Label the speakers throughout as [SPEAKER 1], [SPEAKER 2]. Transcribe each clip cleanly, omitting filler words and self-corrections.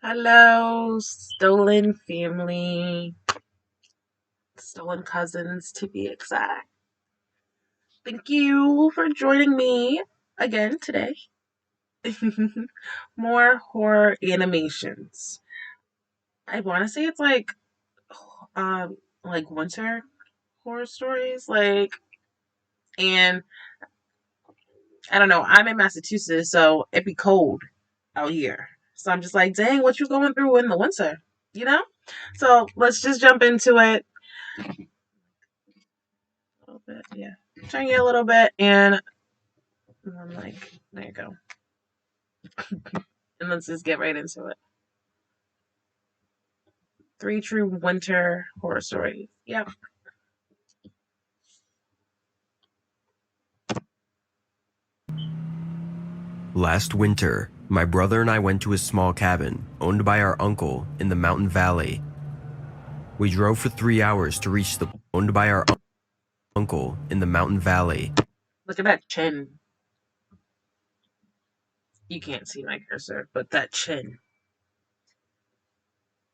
[SPEAKER 1] Hello, stolen family, stolen cousins to be exact. Thank you for joining me again today. More horror animations. I want to say it's like winter horror stories, and I don't know. I'm in Massachusetts, so it'd be cold out here. So I'm just like, dang, what you going through in the winter, you know? So let's just jump into it. A little bit, yeah. Turn you a little bit, and I'm like, there you go. And let's just get right into it. Three true winter horror stories. Yep.
[SPEAKER 2] Last winter, my brother and I went to a small cabin owned by our uncle in the mountain valley. We drove for 3 hours to reach the owned by our uncle in the mountain valley.
[SPEAKER 1] Look at that chin. You can't see my cursor, but that chin.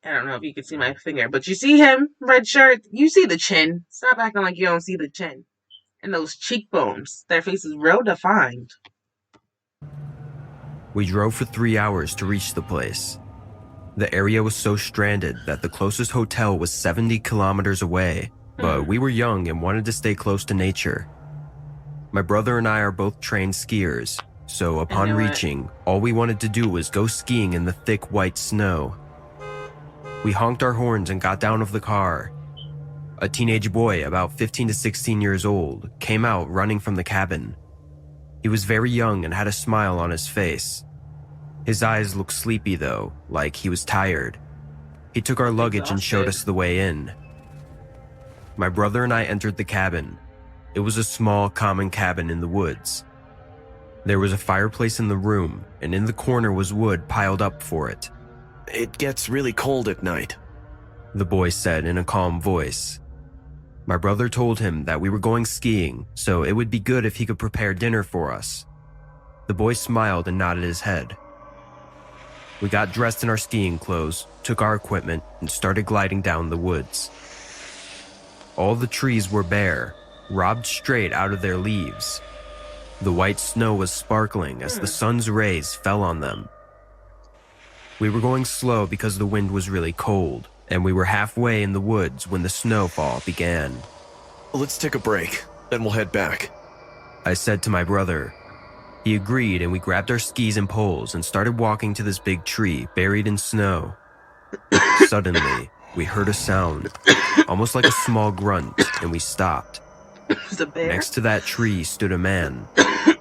[SPEAKER 1] I don't know if you can see my finger, but you see him, red shirt. You see the chin. Stop acting like you don't see the chin. And those cheekbones. Their face is real defined.
[SPEAKER 2] We drove for 3 hours to reach the place. The area was so stranded that the closest hotel was 70 kilometers away, but we were young and wanted to stay close to nature. My brother and I are both trained skiers, so upon reaching, all we wanted to do was go skiing in the thick white snow. We honked our horns and got down of the car. A teenage boy, about 15 to 16 years old, came out running from the cabin. He was very young and had a smile on his face. His eyes looked sleepy though, like he was tired. He took our luggage and showed us the way in. My brother and I entered the cabin. It was a small, common cabin in the woods. There was a fireplace in the room, and in the corner was wood piled up for it.
[SPEAKER 3] "It gets really cold at night,"
[SPEAKER 2] the boy said in a calm voice. My brother told him that we were going skiing, so it would be good if he could prepare dinner for us. The boy smiled and nodded his head. We got dressed in our skiing clothes, took our equipment, and started gliding down the woods. All the trees were bare, robbed straight out of their leaves. The white snow was sparkling as the sun's rays fell on them. We were going slow because the wind was really cold, and we were halfway in the woods when the snowfall began.
[SPEAKER 3] "Let's take a break, then we'll head back,"
[SPEAKER 2] I said to my brother. He agreed, and we grabbed our skis and poles and started walking to this big tree buried in snow. Suddenly, we heard a sound, almost like a small grunt, and we stopped. Next to that tree stood a man.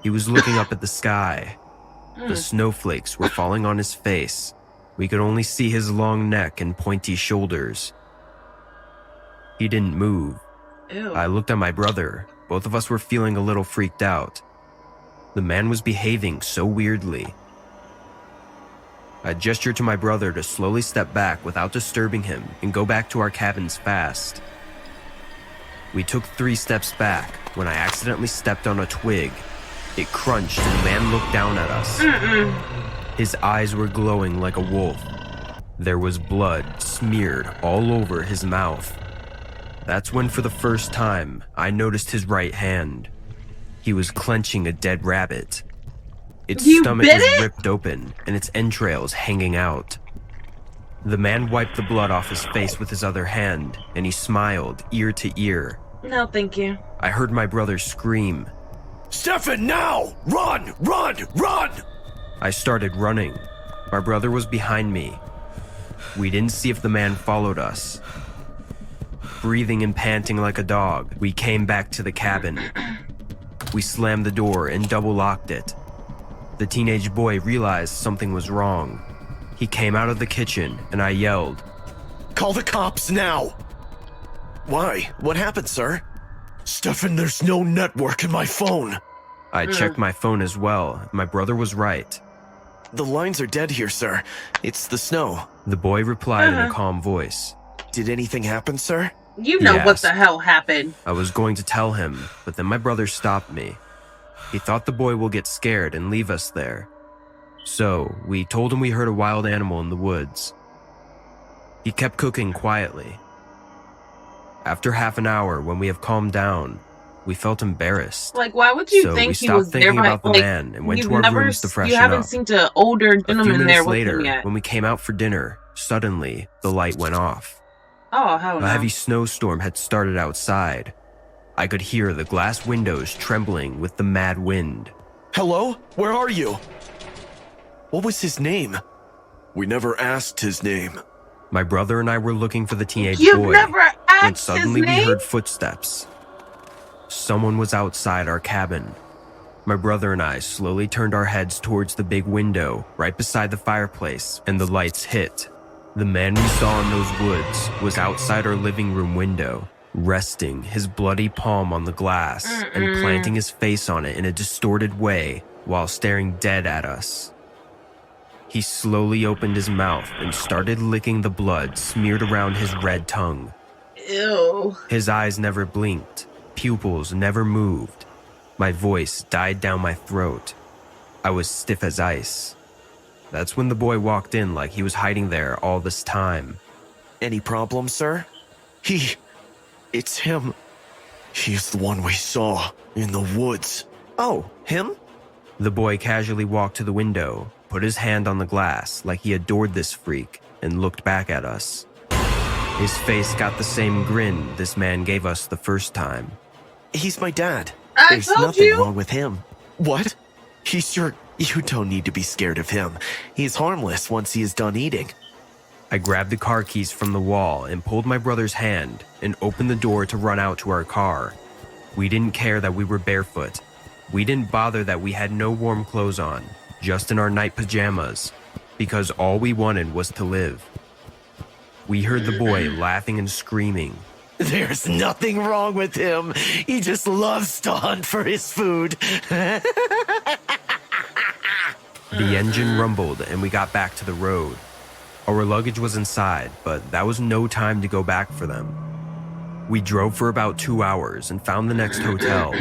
[SPEAKER 2] He was looking up at the sky. The snowflakes were falling on his face. We could only see his long neck and pointy shoulders. He didn't move.
[SPEAKER 1] Ew.
[SPEAKER 2] I looked at my brother. Both of us were feeling a little freaked out. The man was behaving so weirdly. I gestured to my brother to slowly step back without disturbing him and go back to our cabins fast. We took 3 steps back when I accidentally stepped on a twig. It crunched and the man looked down at us. His eyes were glowing like a wolf. There was blood smeared all over his mouth. That's when for the first time I noticed his right hand. He was clenching a dead rabbit. Its stomach was ripped open and its entrails hanging out. The man wiped the blood off his face with his other hand, and he smiled ear to ear.
[SPEAKER 1] No, thank you.
[SPEAKER 2] I heard my brother scream.
[SPEAKER 3] "Stefan, now! Run! Run! Run!"
[SPEAKER 2] I started running. My brother was behind me. We didn't see if the man followed us. Breathing and panting like a dog, we came back to the cabin. We slammed the door and double-locked it. The teenage boy realized something was wrong. He came out of the kitchen, and I yelled,
[SPEAKER 3] "Call the cops now!" "Why? What happened, sir?" "Stefan, there's no network in my phone."
[SPEAKER 2] I checked my phone as well. My brother was right.
[SPEAKER 3] "The lines are dead here, sir. It's the snow."
[SPEAKER 2] The boy replied in a calm voice.
[SPEAKER 3] "Did anything happen, sir?"
[SPEAKER 1] You know what the hell happened.
[SPEAKER 2] I was going to tell him, but then my brother stopped me. He thought the boy will get scared and leave us there. So we told him we heard a wild animal in the woods. He kept cooking quietly. After half an hour, when we have calmed down, we felt embarrassed.
[SPEAKER 1] Like, why would you
[SPEAKER 2] So
[SPEAKER 1] think
[SPEAKER 2] we
[SPEAKER 1] he was
[SPEAKER 2] stopped
[SPEAKER 1] there?
[SPEAKER 2] thinking
[SPEAKER 1] By,
[SPEAKER 2] about the
[SPEAKER 1] like,
[SPEAKER 2] man and went
[SPEAKER 1] you've
[SPEAKER 2] to our
[SPEAKER 1] never,
[SPEAKER 2] rooms to
[SPEAKER 1] you
[SPEAKER 2] freshen
[SPEAKER 1] haven't
[SPEAKER 2] up.
[SPEAKER 1] seen an older
[SPEAKER 2] A few
[SPEAKER 1] gentleman there
[SPEAKER 2] minutes
[SPEAKER 1] with
[SPEAKER 2] later,
[SPEAKER 1] him yet.
[SPEAKER 2] when we came out for dinner, suddenly the light went off.
[SPEAKER 1] Oh, hell no.
[SPEAKER 2] A heavy snowstorm had started outside. I could hear the glass windows trembling with the mad wind.
[SPEAKER 3] Hello? Where are you? What was his name? We never asked his name.
[SPEAKER 2] My brother and I were looking for the teenage
[SPEAKER 1] You've
[SPEAKER 2] boy
[SPEAKER 1] never
[SPEAKER 2] when
[SPEAKER 1] asked
[SPEAKER 2] suddenly
[SPEAKER 1] his
[SPEAKER 2] we
[SPEAKER 1] name?
[SPEAKER 2] heard footsteps. Someone was outside our cabin. My brother and I slowly turned our heads towards the big window right beside the fireplace, and the lights hit. The man we saw in those woods was outside our living room window, resting his bloody palm on the glass and planting his face on it in a distorted way while staring dead at us. He slowly opened his mouth and started licking the blood smeared around his red tongue.
[SPEAKER 1] Ew.
[SPEAKER 2] His eyes never blinked, pupils never moved. My voice died down my throat. I was stiff as ice. That's when the boy walked in like he was hiding there all this time.
[SPEAKER 3] Any problem, sir? It's him. He's the one we saw in the woods. Oh, him?
[SPEAKER 2] The boy casually walked to the window, put his hand on the glass like he adored this freak, and looked back at us. His face got the same grin this man gave us the first time.
[SPEAKER 3] He's my dad.
[SPEAKER 1] I
[SPEAKER 3] There's
[SPEAKER 1] told
[SPEAKER 3] nothing
[SPEAKER 1] you.
[SPEAKER 3] wrong with him. What? You don't need to be scared of him. He's harmless once he is done eating.
[SPEAKER 2] I grabbed the car keys from the wall and pulled my brother's hand and opened the door to run out to our car. We didn't care that we were barefoot. We didn't bother that we had no warm clothes on, just in our night pajamas, because all we wanted was to live. We heard the boy laughing and screaming.
[SPEAKER 3] There's nothing wrong with him. He just loves to hunt for his food.
[SPEAKER 2] The engine rumbled and we got back to the road. Our luggage was inside, but that was no time to go back for them. We drove for about 2 hours and found the next hotel.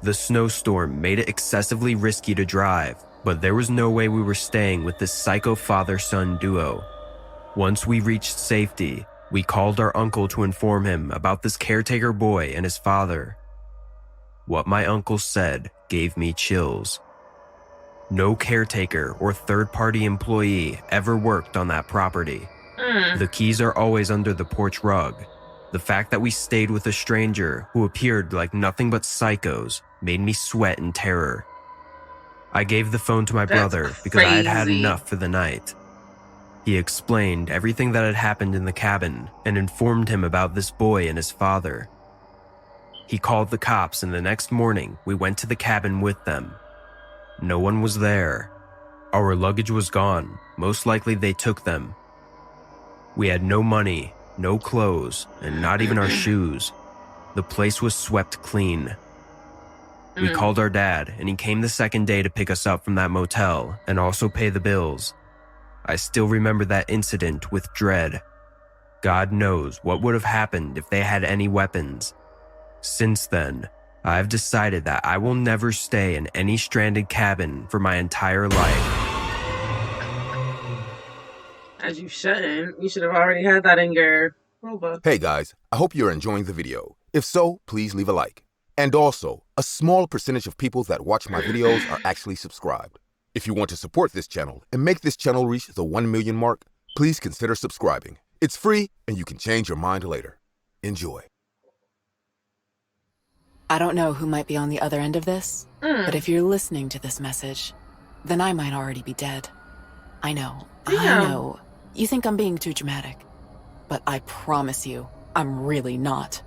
[SPEAKER 2] The snowstorm made it excessively risky to drive, but there was no way we were staying with this psycho father-son duo. Once we reached safety, we called our uncle to inform him about this caretaker boy and his father. What my uncle said gave me chills. No caretaker or third-party employee ever worked on that property. The keys are always under the porch rug. The fact that we stayed with a stranger who appeared like nothing but psychos made me sweat in terror. I gave the phone to my
[SPEAKER 1] That's
[SPEAKER 2] brother because I had had
[SPEAKER 1] crazy.
[SPEAKER 2] enough for the night. He explained everything that had happened in the cabin and informed him about this boy and his father. He called the cops, and the next morning we went to the cabin with them. No one was there. Our luggage was gone. Most likely they took them. We had no money, no clothes, and not even our shoes. The place was swept clean. We called our dad, and he came the second day to pick us up from that motel and also pay the bills. I still remember that incident with dread. God knows what would have happened if they had any weapons. Since then, I've decided that I will never stay in any stranded cabin for my entire life.
[SPEAKER 1] As you shouldn't. You should have already had that in your rulebook.
[SPEAKER 4] Hey guys, I hope you're enjoying the video. If so, please leave a like. And also, a small percentage of people that watch my videos are actually subscribed. If you want to support this channel and make this channel reach the 1 million mark, please consider subscribing. It's free and you can change your mind later. Enjoy.
[SPEAKER 5] I don't know who might be on the other end of this, but if you're listening to this message, then I might already be dead. I know. You think I'm being too dramatic, but I promise you, I'm really not.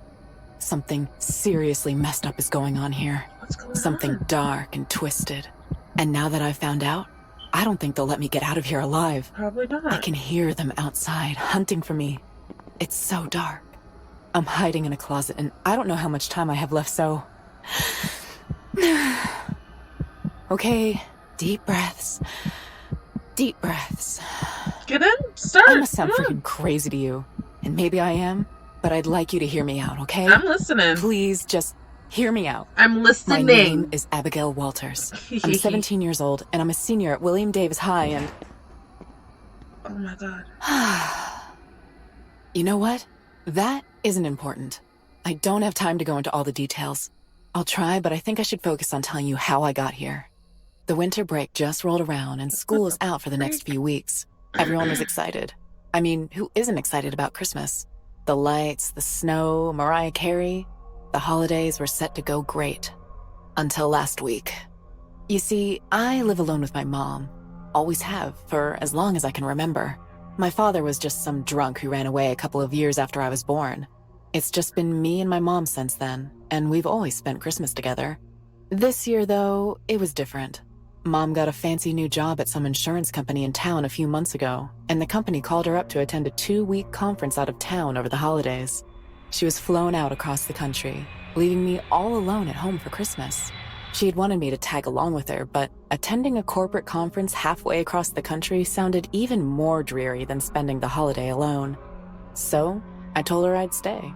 [SPEAKER 5] Something seriously messed up is going on here.
[SPEAKER 1] What's going
[SPEAKER 5] Something
[SPEAKER 1] on?
[SPEAKER 5] dark and twisted. And now that I've found out, I don't think they'll let me get out of here alive.
[SPEAKER 1] Probably not.
[SPEAKER 5] I can hear them outside, hunting for me. It's so dark. I'm hiding in a closet, and I don't know how much time I have left, so... Okay, deep breaths. Deep breaths.
[SPEAKER 1] Get in. Start.
[SPEAKER 5] I must sound
[SPEAKER 1] Come on.
[SPEAKER 5] freaking crazy to you, and maybe I am, but I'd like you to hear me out, okay?
[SPEAKER 1] I'm listening.
[SPEAKER 5] Please just Hear me out.
[SPEAKER 1] I'm listening.
[SPEAKER 5] My name is Abigail Walters. I'm 17 years old, and I'm a senior at William Davis High, and...
[SPEAKER 1] Oh my god.
[SPEAKER 5] You know what? That isn't important. I don't have time to go into all the details. I'll try, but I think I should focus on telling you how I got here. The winter break just rolled around, and school is out for the next few weeks. Everyone was excited. I mean, who isn't excited about Christmas? The lights, the snow, Mariah Carey. The holidays were set to go great. Until last week. You see, I live alone with my mom. Always have, for as long as I can remember. My father was just some drunk who ran away a couple of years after I was born. It's just been me and my mom since then, and we've always spent Christmas together. This year, though, it was different. Mom got a fancy new job at some insurance company in town a few months ago, and the company called her up to attend a 2-week conference out of town over the holidays. She was flown out across the country, leaving me all alone at home for Christmas. She had wanted me to tag along with her, but attending a corporate conference halfway across the country sounded even more dreary than spending the holiday alone. So, I told her I'd stay.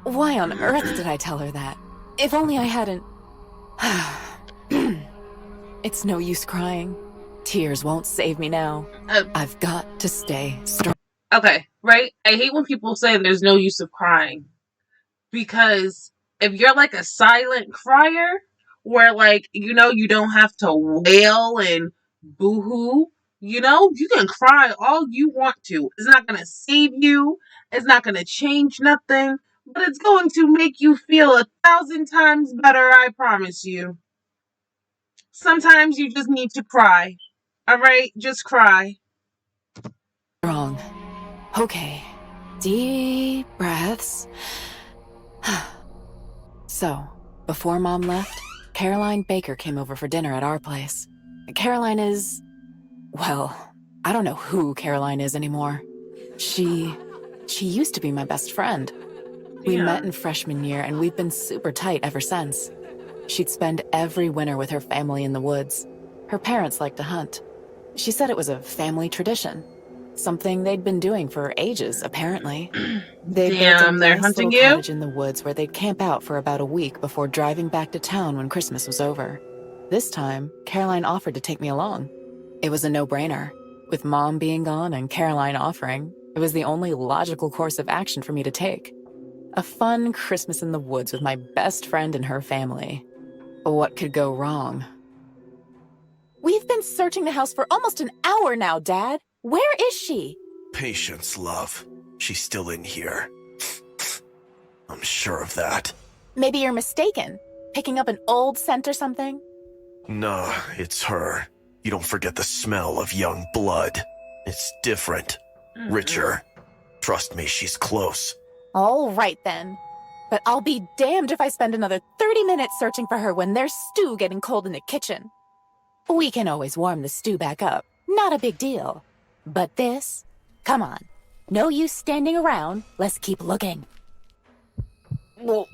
[SPEAKER 5] Why on earth did I tell her that? If only I hadn't... It's no use crying. Tears won't save me now. I've got to stay strong.
[SPEAKER 1] Okay, right? I hate when people say there's no use of crying. Because if you're like a silent crier, where like, you know, you don't have to wail and boo-hoo, you know, you can cry all you want to. It's not going to save you. It's not going to change nothing. But it's going to make you feel 1,000 times better, I promise you. Sometimes you just need to cry. Alright? Just cry.
[SPEAKER 5] Wrong. Okay. Deep breaths. So, before Mom left, Caroline Baker came over for dinner at our place. Caroline is... well, I don't know who Caroline is anymore. She used to be my best friend. We met in freshman year, and we've been super tight ever since. She'd spend every winter with her family in the woods. Her parents liked to hunt. She said it was a family tradition. Something they'd been doing for ages, apparently. They built a
[SPEAKER 1] they're
[SPEAKER 5] nice
[SPEAKER 1] hunting
[SPEAKER 5] little
[SPEAKER 1] you?
[SPEAKER 5] cottage in the woods where they'd camp out for about a week before driving back to town when Christmas was over. This time, Caroline offered to take me along. It was a no-brainer. With Mom being gone and Caroline offering, it was the only logical course of action for me to take. A fun Christmas in the woods with my best friend and her family. What could go wrong? We've been searching the house for almost an hour now, Dad. Where is she?
[SPEAKER 3] Patience, love. She's still in here. I'm sure of that.
[SPEAKER 5] Maybe you're mistaken. Picking up an old scent or something?
[SPEAKER 3] Nah, it's her. You don't forget the smell of young blood. It's different. Richer. Trust me, she's close.
[SPEAKER 5] All right, then. But I'll be damned if I spend another 30 minutes searching for her when there's stew getting cold in the kitchen. We can always warm the stew back up. Not a big deal. But this? Come on. No use standing around. Let's keep looking. Ugh.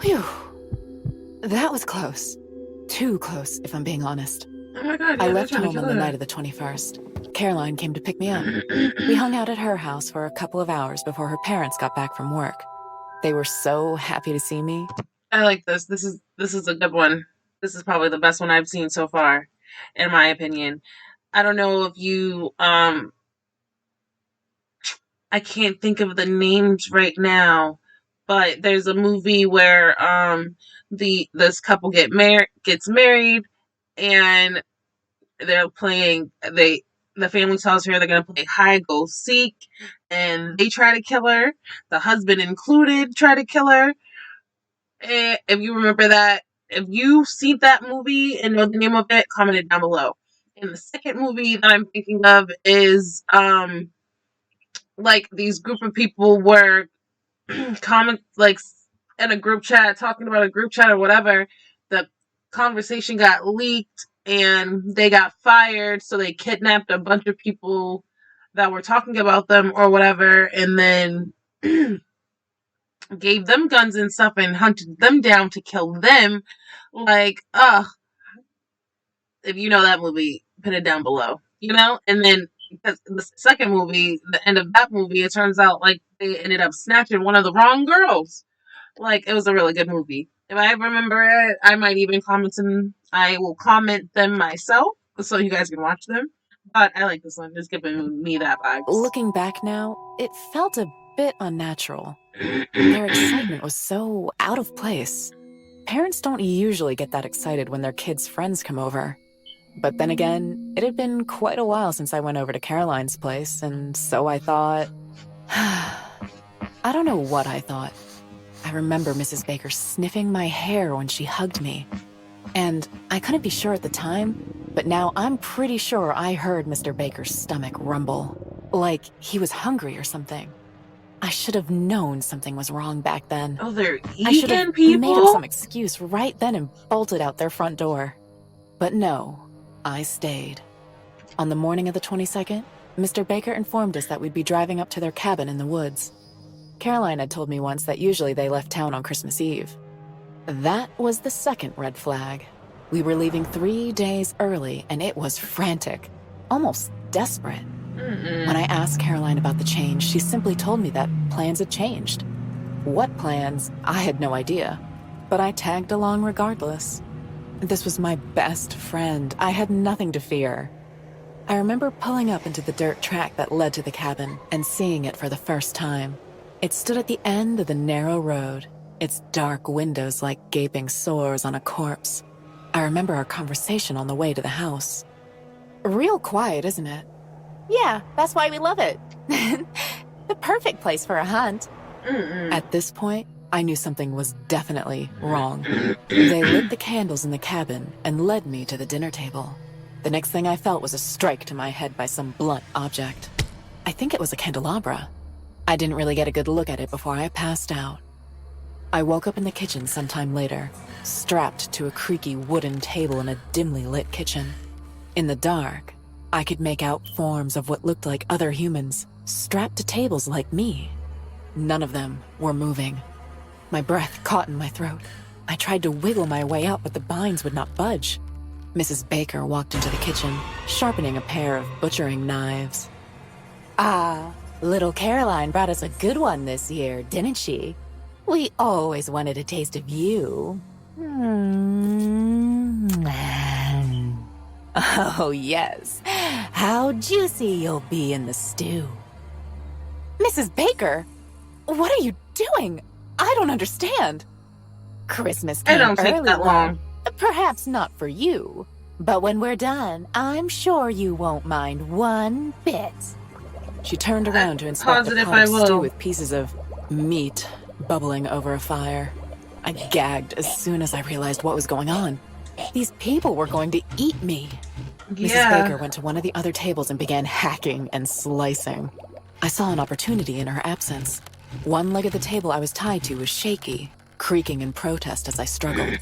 [SPEAKER 5] Whew. That was close. Too close, if I'm being honest.
[SPEAKER 1] Oh my god,
[SPEAKER 5] I left home on the night of the 21st. Caroline came to pick me up. We hung out at her house for a couple of hours before her parents got back from work. They were so happy to see me.
[SPEAKER 1] I like this. This is a good one. This is probably the best one I've seen so far, in my opinion. I don't know if you I can't think of the names right now, but there's a movie where this couple gets married, and they're playing the family tells her they're gonna play hide go seek, and they try to kill her. The husband included try to kill her. And if you remember that, if you've seen that movie and know the name of it, comment it down below. And the second movie that I'm thinking of is like these group of people were like in a group chat talking about a group chat or whatever. The conversation got leaked and they got fired, so they kidnapped a bunch of people that were talking about them or whatever, and then gave them guns and stuff and hunted them down to kill them. Like, if you know that movie, put it down below, you know? And then because in the second movie, the end of that movie, it turns out like they ended up snatching one of the wrong girls. Like, it was a really good movie. If I remember it, I might even comment them. I will comment them myself so you guys can watch them. But I like this one. It's giving me that vibes.
[SPEAKER 5] Looking back now, it felt a bit unnatural. Their excitement was so out of place. Parents don't usually get that excited when their kids' friends come over. But then again, it had been quite a while since I went over to Caroline's place, and so I thought... I don't know what I thought. I remember Mrs. Baker sniffing my hair when she hugged me. And I couldn't be sure at the time, but now I'm pretty sure I heard Mr. Baker's stomach rumble. Like he was hungry or something. I should have known something was wrong back then.
[SPEAKER 1] Oh, they're
[SPEAKER 5] I should
[SPEAKER 1] eating
[SPEAKER 5] have
[SPEAKER 1] people?
[SPEAKER 5] made up some excuse right then and bolted out their front door. But no, I stayed. On the morning of the 22nd, Mr. Baker informed us that we'd be driving up to their cabin in the woods. Caroline had told me once that usually they left town on Christmas Eve. That was the second red flag. We were leaving 3 days early, and it was frantic, almost desperate. When I asked Caroline about the change, she simply told me that plans had changed. What plans? I had no idea, but I tagged along regardless. This was my best friend. I had nothing to fear. I remember pulling up into the dirt track that led to the cabin and seeing it for the first time. It stood at the end of the narrow road, its dark windows like gaping sores on a corpse. I remember our conversation on the way to the house. Real quiet, isn't it? Yeah, that's why we love it. The perfect place for a hunt. At this point, I knew something was definitely wrong. They lit the candles in the cabin and led me to the dinner table. The next thing I felt was a strike to my head by some blunt object. I think it was a candelabra. I didn't really get a good look at it before I passed out. I woke up in the kitchen sometime later, strapped to a creaky wooden table in a dimly lit kitchen. In the dark, I could make out forms of what looked like other humans, strapped to tables like me. None of them were moving. My breath caught in my throat. I tried to wiggle my way out, but the binds would not budge. Mrs. Baker walked into the kitchen, sharpening a pair of butchering knives. Ah, little Caroline brought us a good one this year, didn't she? We always wanted a taste of you. Oh, yes. How juicy you'll be in the stew. Mrs. Baker, what are you doing? I don't understand. Christmas came
[SPEAKER 1] It don't take
[SPEAKER 5] early,
[SPEAKER 1] that long.
[SPEAKER 5] Perhaps not for you, but when we're done, I'm sure you won't mind one bit. She turned around to inspect the
[SPEAKER 1] Positive
[SPEAKER 5] pot
[SPEAKER 1] I
[SPEAKER 5] of
[SPEAKER 1] will.
[SPEAKER 5] stew with pieces of meat bubbling over a fire. I gagged as soon as I realized what was going on. These people were going to eat me. Mrs. Baker went to one of the other tables and began hacking and slicing. I saw an opportunity in her absence. One leg of the table I was tied to was shaky, creaking in protest as I struggled.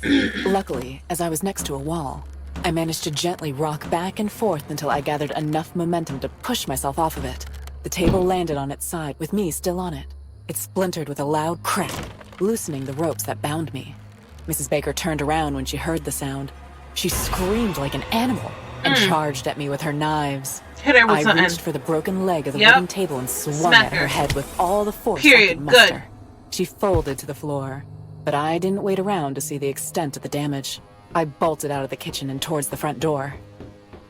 [SPEAKER 5] Luckily, as I was next to a wall, I managed to gently rock back and forth until I gathered enough momentum to push myself off of it. The table landed on its side, with me still on it. It splintered with a loud crack, loosening the ropes that bound me. Mrs. Baker turned around when she heard the sound. She screamed like an animal and charged at me with her knives.
[SPEAKER 1] Hit her with
[SPEAKER 5] I
[SPEAKER 1] something.
[SPEAKER 5] reached for the broken leg of the
[SPEAKER 1] Yep.
[SPEAKER 5] wooden table and swung
[SPEAKER 1] Smack
[SPEAKER 5] at her
[SPEAKER 1] her.
[SPEAKER 5] head with all the force I
[SPEAKER 1] Period.
[SPEAKER 5] could muster.
[SPEAKER 1] Good.
[SPEAKER 5] She folded to the floor, but I didn't wait around to see the extent of the damage. I bolted out of the kitchen and towards the front door.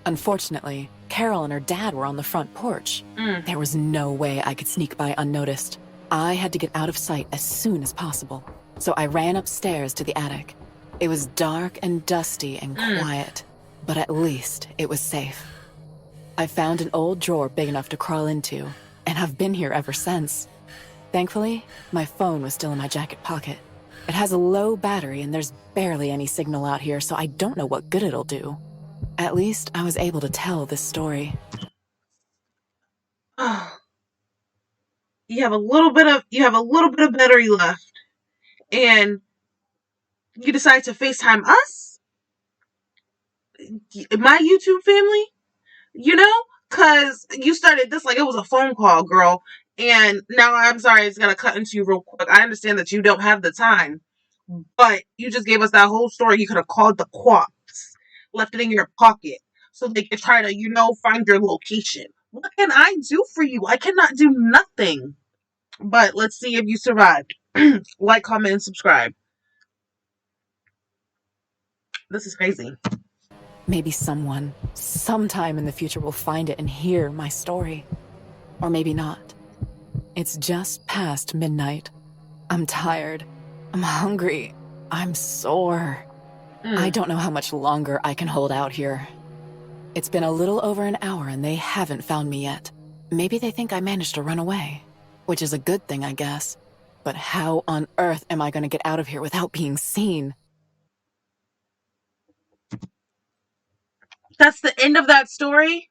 [SPEAKER 5] Unfortunately, Carol and her dad were on the front porch. There was no way I could sneak by unnoticed. I had to get out of sight as soon as possible, so I ran upstairs to the attic. It was dark and dusty and quiet, but at least it was safe. I found an old drawer big enough to crawl into, and I've been here ever since. Thankfully, my phone was still in my jacket pocket. It has a low battery and there's barely any signal out here, so I don't know what good it'll do. At least I was able to tell this story.
[SPEAKER 1] Oh, you have a little bit of battery left, and you decide to FaceTime us, my YouTube family. Cause you started this like it was a phone call, girl. And now I'm sorry, it's gonna cut into you real quick. I understand that you don't have the time, but you just gave us that whole story. You could have called the cops, left it in your pocket, so they could try to, find your location. What can I do for you? I cannot do nothing. But let's see if you survived. Like, comment, and subscribe. This is crazy.
[SPEAKER 5] Maybe someone, sometime in the future, will find it and hear my story. Or maybe not. It's just past midnight. I'm tired. I'm hungry. I'm sore. I don't know how much longer I can hold out here. It's been a little over an hour and they haven't found me yet. Maybe they think I managed to run away, which is a good thing, I guess. But how on earth am I going to get out of here without being seen?
[SPEAKER 1] That's the end of that story?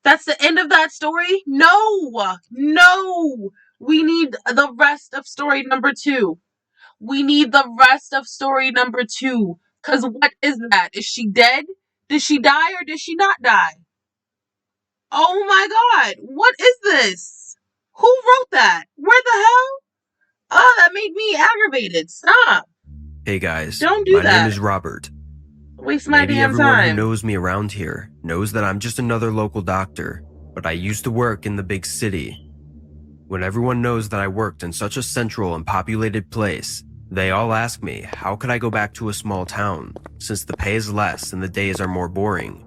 [SPEAKER 1] That's the end of that story? No! No! We need the rest of story number 2. We need the rest of story number 2. Because what is that? Is she dead? Did she die or did she not die? Oh my god! What is this? Who wrote that? Where the hell? Oh, that made me aggravated. Stop.
[SPEAKER 2] Hey guys,
[SPEAKER 1] Don't do
[SPEAKER 2] my
[SPEAKER 1] that.
[SPEAKER 2] name is Robert.
[SPEAKER 1] Waste my
[SPEAKER 2] Maybe
[SPEAKER 1] damn
[SPEAKER 2] everyone
[SPEAKER 1] time.
[SPEAKER 2] who knows me around here knows that I'm just another local doctor, but I used to work in the big city. When everyone knows that I worked in such a central and populated place, they all ask me, how could I go back to a small town, since the pay is less and the days are more boring?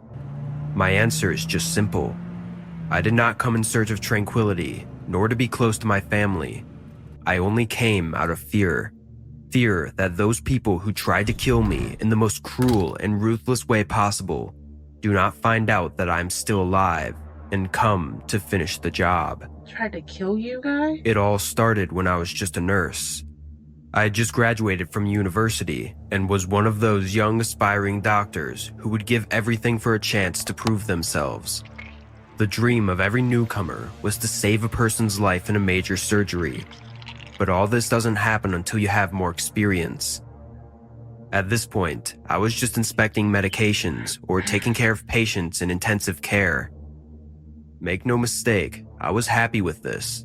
[SPEAKER 2] My answer is just simple. I did not come in search of tranquility, nor to be close to my family. I only came out of fear. Fear that those people who tried to kill me in the most cruel and ruthless way possible do not find out that I'm still alive and come to finish the job.
[SPEAKER 1] Tried to kill you, guy?
[SPEAKER 2] It all started when I was just a nurse. I had just graduated from university and was one of those young aspiring doctors who would give everything for a chance to prove themselves. The dream of every newcomer was to save a person's life in a major surgery. But all this doesn't happen until you have more experience. At this point, I was just inspecting medications or taking care of patients in intensive care. Make no mistake, I was happy with this.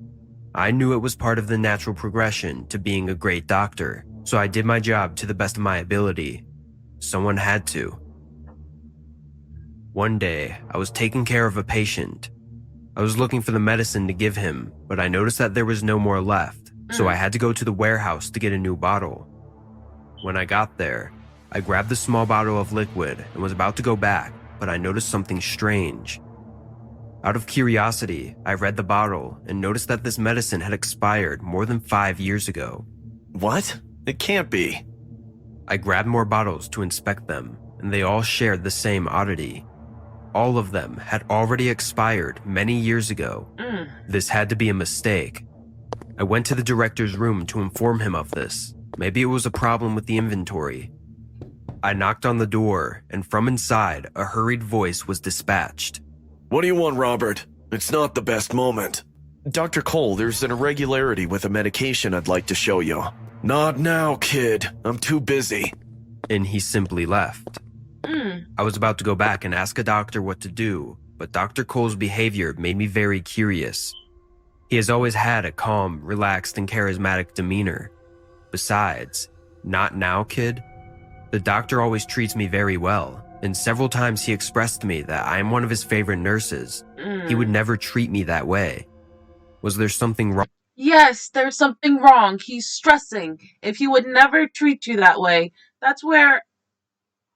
[SPEAKER 2] I knew it was part of the natural progression to being a great doctor, so I did my job to the best of my ability. Someone had to. One day, I was taking care of a patient. I was looking for the medicine to give him, but I noticed that there was no more left, so I had to go to the warehouse to get a new bottle. When I got there, I grabbed the small bottle of liquid and was about to go back, but I noticed something strange. Out of curiosity, I read the bottle and noticed that this medicine had expired more than 5 years ago.
[SPEAKER 3] What? It can't be.
[SPEAKER 2] I grabbed more bottles to inspect them, and they all shared the same oddity. All of them had already expired many years ago. This had to be a mistake. I went to the director's room to inform him of this. Maybe it was a problem with the inventory. I knocked on the door, and from inside, a hurried voice was dispatched.
[SPEAKER 3] What do you want, Robert? It's not the best moment. Dr. Cole, there's an irregularity with a medication I'd like to show you. Not now, kid. I'm too busy.
[SPEAKER 2] And he simply left. I was about to go back and ask a doctor what to do, but Dr. Cole's behavior made me very curious. He has always had a calm, relaxed, and charismatic demeanor. Besides, not now, kid? The doctor always treats me very well, and several times he expressed to me that I am one of his favorite nurses. He would never treat me that way. Was there something wrong?
[SPEAKER 1] Yes, there's something wrong. He's stressing. If he would never treat you that way, that's where,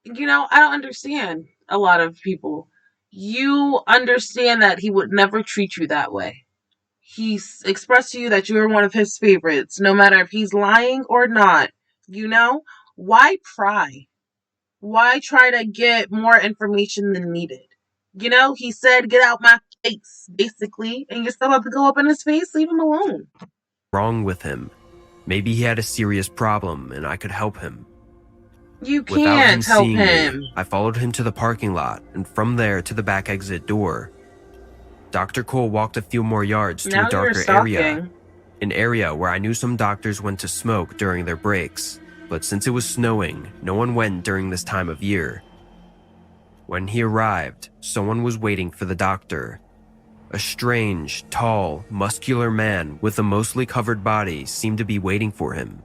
[SPEAKER 1] I don't understand a lot of people. You understand that he would never treat you that way. He's expressed to you that you're one of his favorites, no matter if he's lying or not. Why pry? Why try to get more information than needed? He said, get out my face, basically, and you still have to go up in his face? Leave him alone.
[SPEAKER 2] Wrong with him? Maybe he had a serious problem and I could help him.
[SPEAKER 1] You
[SPEAKER 2] Without him
[SPEAKER 1] can't help
[SPEAKER 2] seeing
[SPEAKER 1] him.
[SPEAKER 2] me, I followed him to the parking lot and from there to the back exit door. Dr. Cole walked a few more yards to
[SPEAKER 1] Now
[SPEAKER 2] a darker
[SPEAKER 1] you're stalking.
[SPEAKER 2] area. An area where I knew some doctors went to smoke during their breaks, but since it was snowing, no one went during this time of year. When he arrived, someone was waiting for the doctor. A strange, tall, muscular man with a mostly covered body seemed to be waiting for him.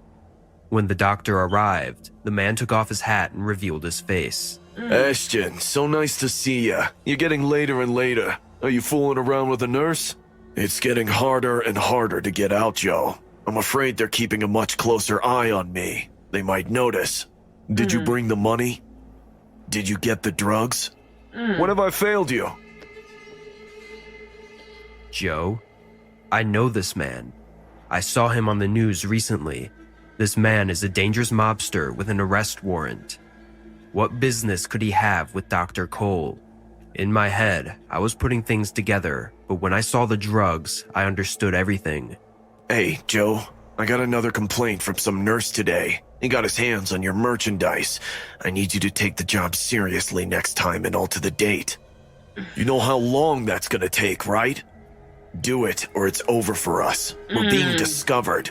[SPEAKER 2] When the doctor arrived, the man took off his hat and revealed his face.
[SPEAKER 3] Ashton, so nice to see ya. You're getting later and later. Are you fooling around with a nurse? It's getting harder and harder to get out, Joe. I'm afraid they're keeping a much closer eye on me. They might notice. Did you bring the money? Did you get the drugs? When have I failed you?
[SPEAKER 2] Joe, I know this man. I saw him on the news recently. This man is a dangerous mobster with an arrest warrant. What business could he have with Dr. Cole? In my head, I was putting things together, but when I saw the drugs, I understood everything.
[SPEAKER 3] Hey, Joe, I got another complaint from some nurse today. He got his hands on your merchandise. I need you to take the job seriously next time and alter the date. You know how long that's gonna take, right? Do it, or it's over for us. We're being discovered.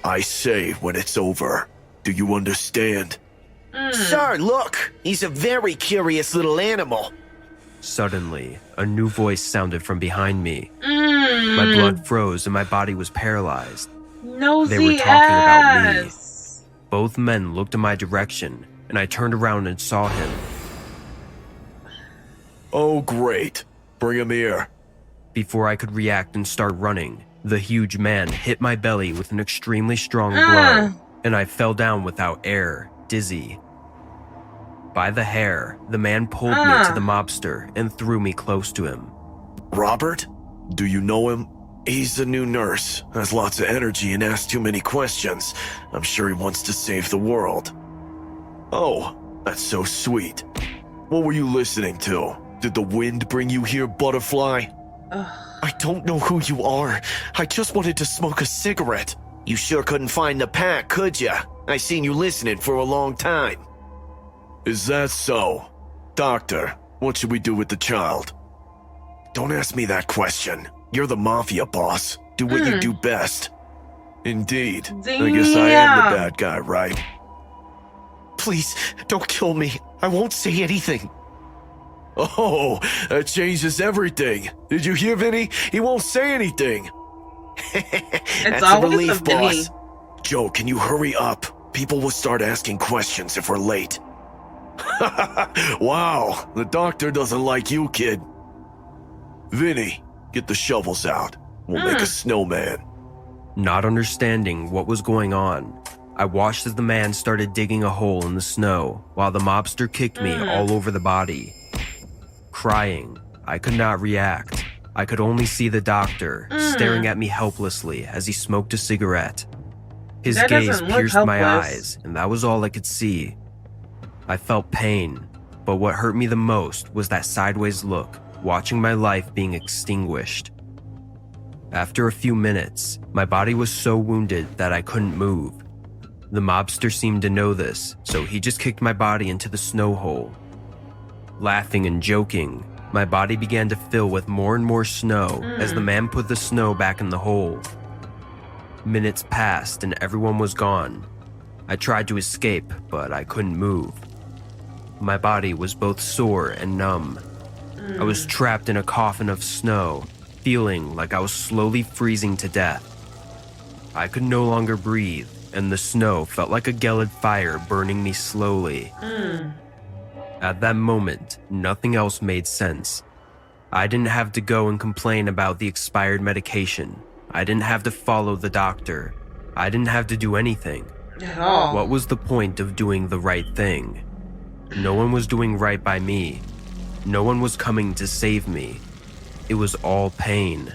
[SPEAKER 3] I say when it's over. Do you understand?
[SPEAKER 6] Sir, look! He's a very curious little animal.
[SPEAKER 2] Suddenly, a new voice sounded from behind me. My blood froze and my body was paralyzed.
[SPEAKER 1] Nosy
[SPEAKER 2] They were talking about me.
[SPEAKER 1] ass.
[SPEAKER 2] Both men looked in my direction, and I turned around and saw him.
[SPEAKER 3] Oh, great. Bring him here.
[SPEAKER 2] Before I could react and start running, the huge man hit my belly with an extremely strong blow, and I fell down without air, dizzy. By the hair, the man pulled me to the mobster and threw me close to him.
[SPEAKER 3] Robert? Do you know him? He's a new nurse, has lots of energy and asks too many questions. I'm sure he wants to save the world. Oh, that's so sweet. What were you listening to? Did the wind bring you here, Butterfly?
[SPEAKER 6] I don't know who you are. I just wanted to smoke a cigarette. You sure couldn't find the pack, could ya? I seen you listening for a long time.
[SPEAKER 3] Is that so? Doctor, what should we do with the child? Don't ask me that question. You're the mafia boss. Do what you do best. Indeed. I guess I am the bad guy, right?
[SPEAKER 6] Please, don't kill me. I won't say anything.
[SPEAKER 3] Oh, that changes everything. Did you hear, Vinny? He won't say anything.
[SPEAKER 1] It's
[SPEAKER 6] That's a
[SPEAKER 1] always
[SPEAKER 6] relief,
[SPEAKER 1] the Vinny.
[SPEAKER 6] boss.
[SPEAKER 3] Joe, can you hurry up? People will start asking questions if we're late. Wow, the doctor doesn't like you, kid. Vinny, get the shovels out. We'll make a snowman.
[SPEAKER 2] Not understanding what was going on, I watched as the man started digging a hole in the snow while the mobster kicked me all over the body. Crying, I could not react. I could only see the doctor staring at me helplessly as he smoked a cigarette. His
[SPEAKER 1] That
[SPEAKER 2] gaze
[SPEAKER 1] doesn't look
[SPEAKER 2] pierced my
[SPEAKER 1] helpless.
[SPEAKER 2] eyes, and that was all I could see. I felt pain, but what hurt me the most was that sideways look, watching my life being extinguished. After a few minutes, my body was so wounded that I couldn't move. The mobster seemed to know this, so he just kicked my body into the snow hole. Laughing and joking, my body began to fill with more and more snow as the man put the snow back in the hole. Minutes passed and everyone was gone. I tried to escape, but I couldn't move. My body was both sore and numb. I was trapped in a coffin of snow, feeling like I was slowly freezing to death. I could no longer breathe, and the snow felt like a gelid fire burning me slowly. At that moment, nothing else made sense. I didn't have to go and complain about the expired medication. I didn't have to follow the doctor. I didn't have to do anything.
[SPEAKER 1] At all.
[SPEAKER 2] What was the point of doing the right thing? No one was doing right by me. No one was coming to save me. It was all pain.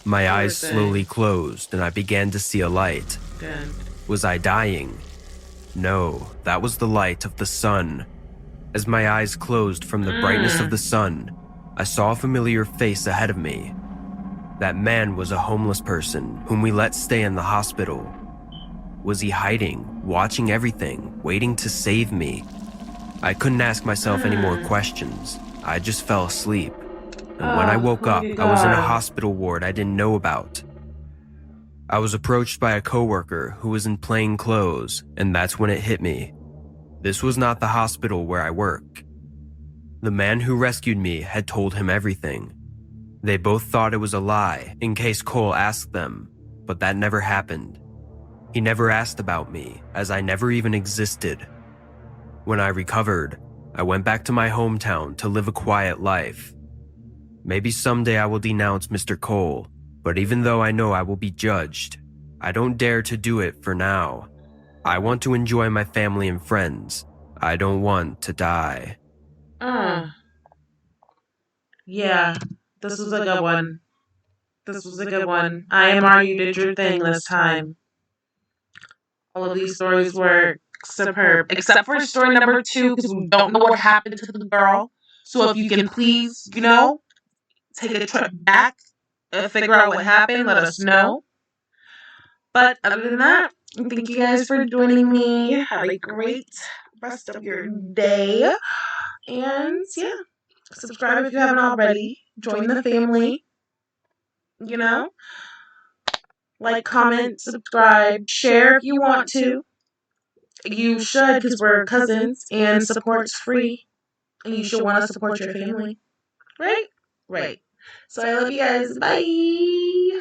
[SPEAKER 2] My eyes
[SPEAKER 1] thing.
[SPEAKER 2] slowly closed and I began to see a light.
[SPEAKER 1] Good.
[SPEAKER 2] Was I dying? No, that was the light of the sun. As my eyes closed from the brightness of the sun, I saw a familiar face ahead of me. That man was a homeless person whom we let stay in the hospital. Was he hiding, watching everything, waiting to save me? I couldn't ask myself any more questions. I just fell asleep. And when I woke up, I was in a hospital ward I didn't know about. I was approached by a coworker who was in plain clothes, and that's when it hit me. This was not the hospital where I work. The man who rescued me had told him everything. They both thought it was a lie in case Cole asked them, but that never happened. He never asked about me, as I never even existed. When I recovered, I went back to my hometown to live a quiet life. Maybe someday I will denounce Mr. Cole, but even though I know I will be judged, I don't dare to do it for now. I want to enjoy my family and friends. I don't want to die.
[SPEAKER 1] Yeah, this was a good one. This was a good one. IMR, you did your thing this time. All of these stories were superb, except for story number 2, because we don't know what happened to the girl. So if you can please, take a trip back, figure out what happened, let us know. But other than that, thank you guys for joining me. Have a great rest of your day. And yeah, subscribe if you haven't already. Join the family. Like, comment, subscribe, share if you want to. You should, because we're cousins and support's free. And you should want to support your family. Right? Right. So I love you guys. Bye.